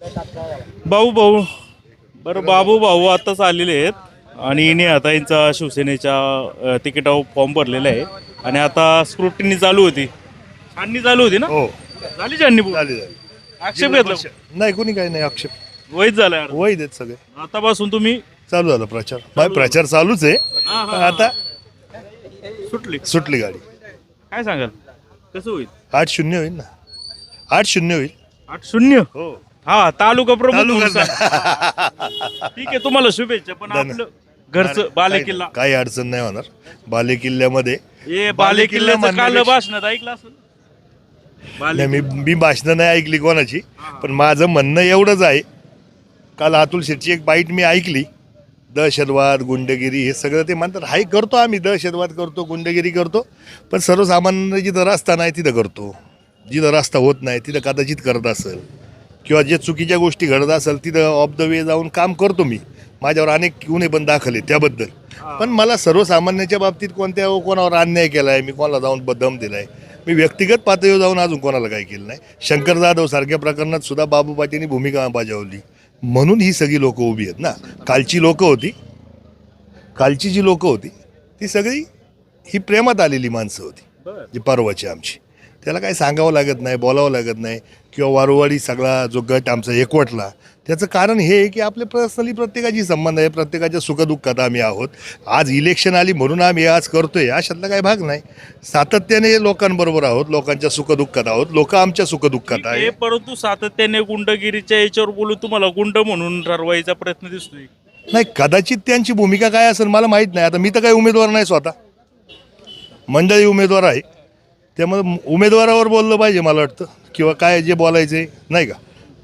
भाऊ भाऊ बरं बाबू भाऊ आताच आलेले आहेत आणि इने आता यांचा शिवसेनेच्या तिकिटावर फॉर्म भरलेला आहे आणि आता स्क्रुटिनी चालू होती, छाननी चालू होती ना. हो झाली छाननी झाली आक्षेप घेतला नाही, कोणी काही नाही आक्षेप वैध झालाय वैध आहेत सगळे. आतापासून तुम्ही चालू झालं प्रचार, माझा प्रचार चालूच आहे. पण आता सुटली गाडी. काय सांगाल कसं होईल? 8-0 होईल ना, 8-0 होईल. 8-0 हो हा तालुका प्रमुख तालुका म्हणून सांगा. ठीक आहे तुम्हाला शुभेच्छा. पण आपलं घरचं बालेकिल्ला काही अडचण नाही होणार. बालेकिल्ल्यामध्ये हे बालेकिल्ल्याचं काल भाषणात ऐकलं असेल. नाही, मी भाषणं नाही ऐकली कोणाची, पण माझं म्हणणं एवढंच आहे. काल अतुल शेठची एक बाईट मी ऐकली. दहशतवाद गुंडगिरी हे सगळं ते म्हणतात, हाय करतो आम्ही, दहशतवाद करतो, गुंडगिरी करतो, पण सर्वसामान्य जिथं रस्ता नाही तिथं करतो, जिथं रस्ता होत नाही तिथं कदाचित करत असेल, किंवा जे चुकीच्या गोष्टी घडत असेल तिथं ऑफ द वे जाऊन काम करतो मी. माझ्यावर अनेक गुन्हे पण दाखल आहेत त्याबद्दल. पण मला सर्वसामान्याच्या बाबतीत कोणावर अन्याय केला आहे, मी कोणाला जाऊन दम दिला आहे, मी व्यक्तिगत पातळीवर जाऊन अजून कोणाला काही केलं नाही. शंकर जाधव सारख्या प्रकरणात सुद्धा बाबू पाटीलनी भूमिका बजावली, म्हणून ही सगळी लोकं उभी आहेत ना. कालची जी लोकं होती ती सगळी ही प्रेमात आलेली माणसं होती, जी परवाची आमची. त्याला काही सांगावं लागत नाही, बोलावं लागत नाही, किंवा वारंवारी सगळा जो गट आमचा एकवटला. त्याचं कारण हे आहे की आपले पर्सनली प्रत्येकाची संबंध आहे, प्रत्येकाच्या सुखदुःखात आम्ही आहोत. आज इलेक्शन आली म्हणून आम्ही आज करतोय अशातला काही भाग नाही. सातत्याने लोकांबरोबर आहोत, लोकांच्या सुखदुःखात आहोत, लोक आमच्या सुखदुःखात आहे. परंतु सातत्याने गुंडगिरीच्या याच्यावर बोलून तुम्हाला गुंड म्हणून ठरवायचा प्रयत्न दिसतोय. नाही, कदाचित त्यांची भूमिका काय असेल मला माहीत नाही. आता मी तर काही उमेदवार नाही, स्वतः मंडळी उमेदवार आहे, त्यामुळे उमेदवारावर बोललं पाहिजे मला वाटतं, किंवा काय जे बोलायचे नाही का.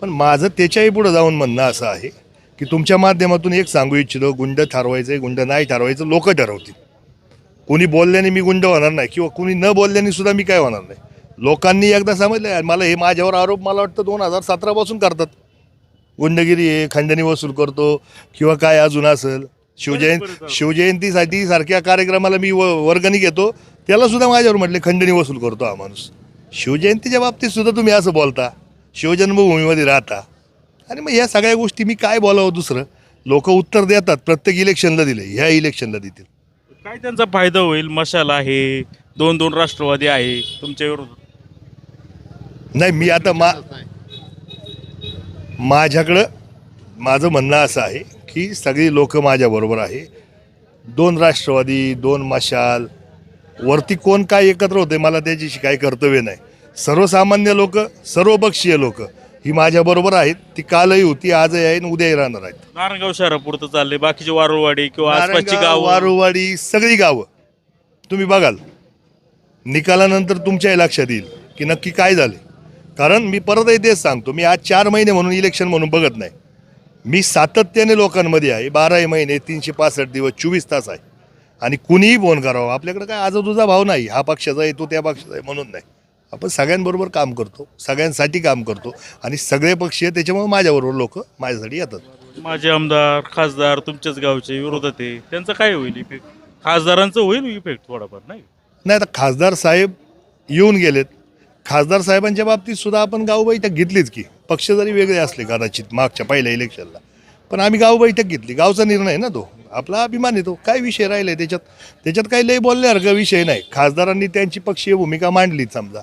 पण माझं त्याच्याही पुढं जाऊन म्हणणं असं आहे की तुमच्या माध्यमातून एक सांगू इच्छितो, गुंड ठरवायचं गुंड नाही ठरवायचं लोक ठरवतील. कोणी बोलल्याने मी गुंड होणार नाही, किंवा कोणी न बोलल्याने सुद्धा मी काय होणार नाही. लोकांनी एकदा समजलं. मला हे माझ्यावर आरोप मला वाटतं 2017 पासून करतात, गुंडगिरी आहे, खंडणी वसूल करतो, किंवा काय अजून असेल. शिवजयंतीसाठी सारख्या कार्यक्रमाला मी वर्गणी घेतो, त्याला सुद्धा माझ्यावर म्हटले खंडणी वसूल करतो हा माणूस. शिवजयंतीच्या बाबतीत सुद्धा तुम्ही असं बोलता, शिवजन्मभूमीमध्ये राहता. आणि मग ह्या सगळ्या गोष्टी मी काय बोलावं दुसरं. लोक उत्तर देतात, प्रत्येक इलेक्शनला दिले, ह्या इलेक्शनला देतील. काय त्यांचा फायदा होईल? मशाल आहे, 2 राष्ट्रवादी आहे तुमच्या विरोधात. नाही, मी आता माझ्याकडं माझं म्हणणं असं आहे की सगळी लोक माझ्याबरोबर आहे. 2 राष्ट्रवादी, 2 मशाल, वरती कोण काय एकत्र होते मला त्याच्याशी काही कर्तव्य नाही. सर्वसामान्य लोक, सर्वपक्षीय लोक ही माझ्याबरोबर आहेत. ती कालही होती, आजही आहे, उद्याही राहणार आहेत. नारायणगाव शहरापुरतं चाललंय, बाकीचे वारुवाडी किंवा आसपासची गाव, वारुवाडी सगळी गावं तुम्ही बघाल, निकालानंतर तुमच्याही लक्षात येईल की नक्की काय झाले. कारण मी परतही तेच सांगतो, मी आज 4 महिने म्हणून इलेक्शन म्हणून बघत नाही. मी सातत्याने लोकांमध्ये आहे, 12 महिने 365 दिवस 24 तास आहे. आणि कुणीही फोन करावं, आपल्याकडे काय आजा तुझा भाव नाही, हा पक्षाचा आहे तो त्या पक्षाचा आहे म्हणून नाही. आपण सगळ्यांबरोबर काम करतो, सगळ्यांसाठी काम करतो, आणि सगळे पक्षीय, त्याच्यामुळे माझ्याबरोबर लोक माझ्यासाठी येतात. माझे आमदार खासदार तुमच्याच गावचे विरोधात आहे, त्यांचं काय होईल इफेक्ट? खासदारांचं होईल इफेक्ट थोडाफार नाही. आता खासदार साहेब येऊन गेलेत. खासदार साहेबांच्या बाबतीत सुद्धा आपण गाव बैठक घेतलीच की, पक्ष जरी वेगळे असले कदाचित मागच्या पहिल्या इलेक्शनला, पण आम्ही गाव बैठक घेतली. गावचा निर्णय ना तो, आपला अभिमान येतो. काय विषय राहिलाय त्याच्यात काही लय बोलण्यासारखा विषय नाही. खासदारांनी त्यांची पक्षीय भूमिका मांडली, समजा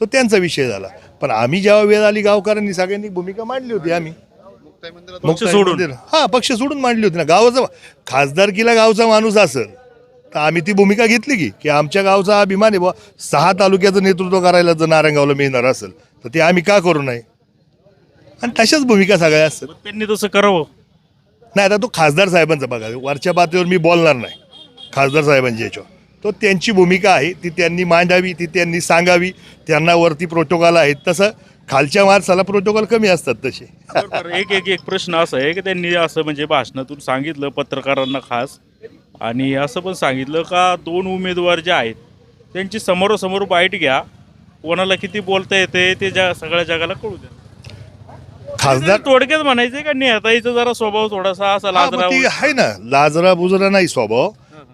तो त्यांचा विषय झाला. पण आम्ही जेव्हा वेळ आली, गावकऱ्यांनी सगळ्यांनी भूमिका मांडली होती. आम्ही पक्ष सोडून मांडली होती ना. गावाचा खासदारकीला गावचा माणूस असेल तर आम्ही ती भूमिका घेतली की आमच्या गावचा अभिमान आहे बुवा, 6 तालुक्याचं नेतृत्व करायला जर नारायणगावला मिळणार असेल तर ते आम्ही का करू नये. आणि तशाच भूमिका सगळ्या असतात. त्यांनी तसं करावं. नाही, आता तो खासदार साहेबांचा बघा, वरच्या पातळीवर मी बोलणार नाही. खासदार साहेबांची याच्यावर तो त्यांची भूमिका आहे, ती त्यांनी मांडावी, ती त्यांनी सांगावी. त्यांना वरती प्रोटोकॉल आहेत, तसं खालच्या माणसाला प्रोटोकॉल कमी असतात तसे. एक प्रश्न असा आहे की त्यांनी असं म्हणजे भाषणातून सांगितलं पत्रकारांना खास, आणि असं पण सांगितलं का 2 उमेदवार जे आहेत त्यांची समोरासमोर बाईट घ्या, कोणाला किती बोलता येते ते सगळ्या जगाला कळू द्या. खासदार थोडक्यात म्हणायचे का नेताईचा जरा स्वभाव थोडासा असा लाजरा आहे ना, लाजरा बुजरा नाही स्वभाव.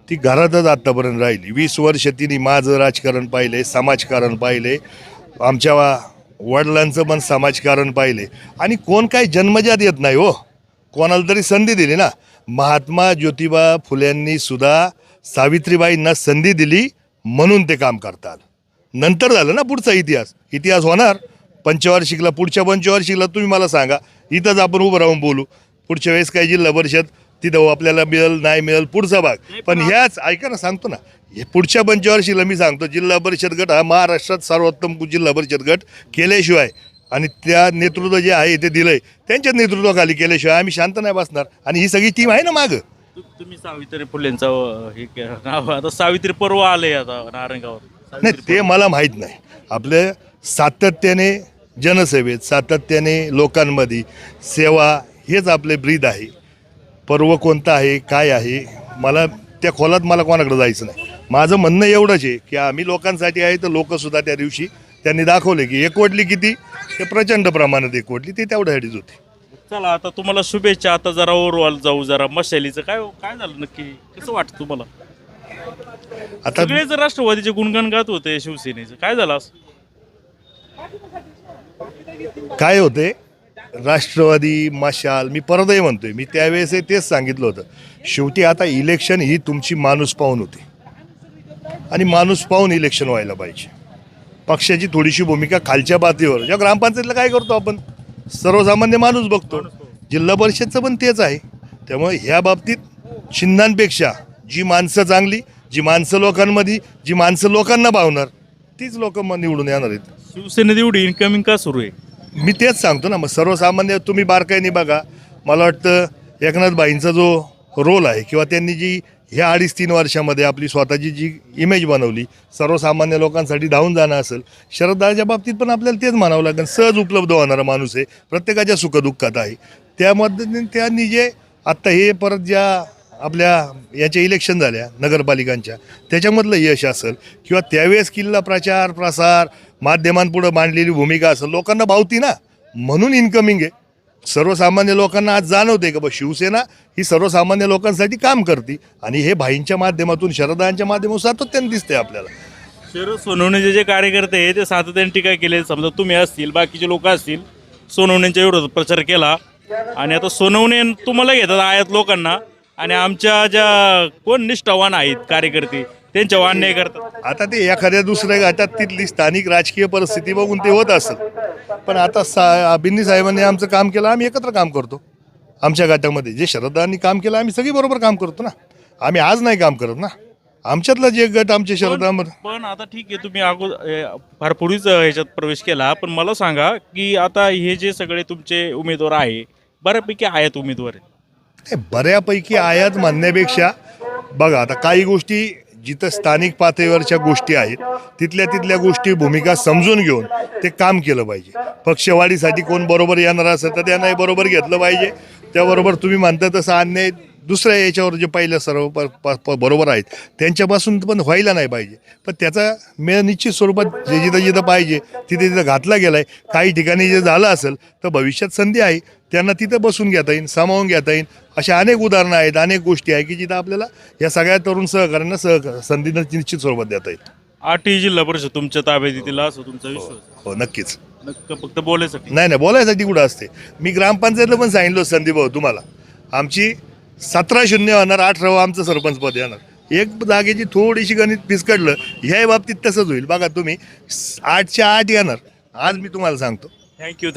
ती घरातच आतापर्यंत राहिली. 20 वर्ष तिने माझं राजकारण पाहिले, समाजकारण पाहिले, आमच्या वडिलांचं पण समाजकारण पाहिले आणि कोण काही जन्मजात येत नाही हो, कोणाला तरी संधी दिली ना. महात्मा ज्योतिबा फुल्यांनी सुद्धा सावित्रीबाईंना संधी दिली म्हणून ते काम करतात. नंतर झालं ना पुढचा इतिहास होणार. पंचवार्षिकला पुढच्या पंचवार्षिकला तुम्ही मला सांगा, इथंच आपण उभं राहून बोलू. पुढच्या वेळेस काही जिल्हा परिषद तिथं आपल्याला मिळेल नाही मिळेल पुढचा भाग. पण ह्याच ऐका ना, सांगतो ना, हे पुढच्या पंचवार्षिकला मी सांगतो, जिल्हा परिषद गट हा महाराष्ट्रात सर्वोत्तम जिल्हा परिषद गट केल्याशिवाय आणि त्या नेतृत्व जे आहे ते दिलंय त्यांच्या नेतृत्वाखाली केल्याशिवाय आम्ही शांत नाही बसणार. आणि ही सगळी टीम आहे ना मागं. तुम्ही सावित्री फुलेंचं नाव आता सावित्री पर्व आलंय आता नारायणगावात. नाही ते मला माहीत नाही. आपले सातत्याने जनसेवेत, सातत्याने लोकांमध्ये सेवा हेच आपले ब्रीद आहे. पर्व कोणतं आहे काय आहे मला त्या खोलात मला कोणाकडे जायचं नाही. माझं म्हणणं एवढंच आहे की आम्ही लोकांसाठी आहे, तर लोकसुद्धा त्या दिवशी त्यांनी दाखवले की एकवटली किती, ते प्रचंड प्रमाणात एकवटली, ते तेवढ्यासाठीच होती. चला आता तुम्हाला शुभेच्छा. आता जरा ओव्हरऑल जाऊ, जरा मशालीचं काय काय झालं नक्की, कसं वाटतं तुम्हाला? आता सगळेच राष्ट्रवादीचे गुणगान गात होते, शिवसेनेचं काय झालं असं? काय होते, राष्ट्रवादी मशाल, मी परतही म्हणतोय, मी त्यावेळेस तेच सांगितलं होतं. शेवटी आता इलेक्शन ही तुमची माणूस पाहून होती आणि माणूस पाहून इलेक्शन व्हायला पाहिजे. पक्षाची थोडीशी भूमिका खालच्या पातळीवर, ज्या ग्रामपंचायतीला काय करतो आपण, सर्वसामान्य माणूस बघतो. जिल्हा परिषदचं पण तेच आहे. त्यामुळे ह्या बाबतीत चिन्हांपेक्षा जी माणसं चांगली, जी माणसं लोकांमध्ये, जी माणसं लोकांना भावणार, तीच लोक निवडून येणार आहेत. शिवसेनेत एवढी इन्कमिंग का सुरू आहे? मी तेच सांगतो ना, मग सर्वसामान्य तुम्ही बारकाईने बघा. मला वाटतं एकनाथ भाईंचा जो रोल आहे किंवा त्यांनी जी ह्या 2.5-3 वर्षामध्ये आपली स्वतःची जी इमेज बनवली, सर्वसामान्य लोकांसाठी धावून जाणं असेल. शरददाच्या बाबतीत पण आपल्याला तेच म्हणावं लागेल, सहज उपलब्ध होणारा माणूस आहे, प्रत्येकाच्या सुखदुःखात आहे. त्यामध्ये त्यांनी जे आत्ता हे परत ज्या आपल्या याच्या इलेक्शन झाल्या नगरपालिकांच्या, त्याच्यामधलं यश असेल किंवा त्यावेळेस किल्ला प्रचार प्रसार माध्यमांपुढं मांडलेली भूमिका असेल, लोकांना भावती ना, म्हणून इन्कमिंग आहे. सर्वसामान्य लोकांना आज जाणवते का बा शिवसेना ही सर्वसामान्य लोकांसाठी काम करते आणि हे भाईंच्या माध्यमातून, शरदांच्या माध्यमातून सातत्याने दिसते आपल्याला. शरद सोनवणेचे जे कार्यकर्ते आहे ते सातत्याने टीका केले. समजा तुम्ही असतील, बाकीचे लोक असतील, सोनवणेंच्या विरोधात प्रचार केला आणि आता सोनवणे तुम्हाला घेतात आयात लोकांना आणि आमच्या ज्या कोण निष्ठावान आहेत कार्यकर्ते त्यांच्या अन्याय करतात. आता ते एखाद्या दुसऱ्या गटात तिथली स्थानिक राजकीय परिस्थिती बघून ते होत असेल. पण आता बिन्नी साहेबांनी आमचं काम केलं, आम्ही एकत्र काम करतो. आमच्या गटामध्ये जे शरदांनी काम केलं आम्ही सगळी बरोबर काम करतो ना. आम्ही आज नाही काम करत ना. आमच्यातला जे गट आमच्या शरदांमध्ये. पण आता ठीक आहे, तुम्ही फार पूर्वीच ह्याच्यात प्रवेश केला, पण मला सांगा की आता हे जे सगळे तुमचे उमेदवार आहे, बऱ्यापैकी आहेत उमेदवार आहेत. बऱ्यापैकी आयात म्हणण्यापेक्षा बघा, आता काही गोष्टी जिथं स्थानिक पातळीवरच्या गोष्टी आहेत तिथल्या गोष्टी भूमिका समजून घेऊन ते काम केलं पाहिजे. पक्षवाढीसाठी कोण बरोबर येणार असेल तर त्यांनाही बरोबर घेतलं पाहिजे. त्याबरोबर तुम्ही म्हणता तसं अन्याय दुसऱ्या याच्यावर जे पहिल्या सर्व बरोबर आहेत त्यांच्यापासून पण व्हायला नाही पाहिजे. पण त्याचा मेळ निश्चित स्वरूपात जे जिथं पाहिजे तिथे घातला गेला आहे. काही ठिकाणी जे झालं असेल तर भविष्यात संधी आहे, त्यांना तिथं बसून घेता येईल, सामावून घेता येईल. अशा अनेक उदाहरणं आहेत, अनेक गोष्टी आहेत की जिथं आपल्याला या सगळ्या तरुण सहकार्यांना संधीनं निश्चित स्वरूपात देता येईल. 8 जिल्हा परिषद तुमच्या ताब्यात येतील असं तुमचा विश्वास? हो नक्कीच. फक्त बोलायसाठी नाही बोलायसाठी कुठं असते. मी ग्रामपंचायतला पण सांगितलं संदीप भाऊ तुम्हाला, आमची 17-0 होणार, 18 आमचं सरपंच पद येणार. एक जागेची थोडीशी गणित फिसकडलं, ह्या बाबतीत तसंच होईल. बघा तुम्ही 8च्या 8 येणार, आज मी तुम्हाला सांगतो. थँक्यू.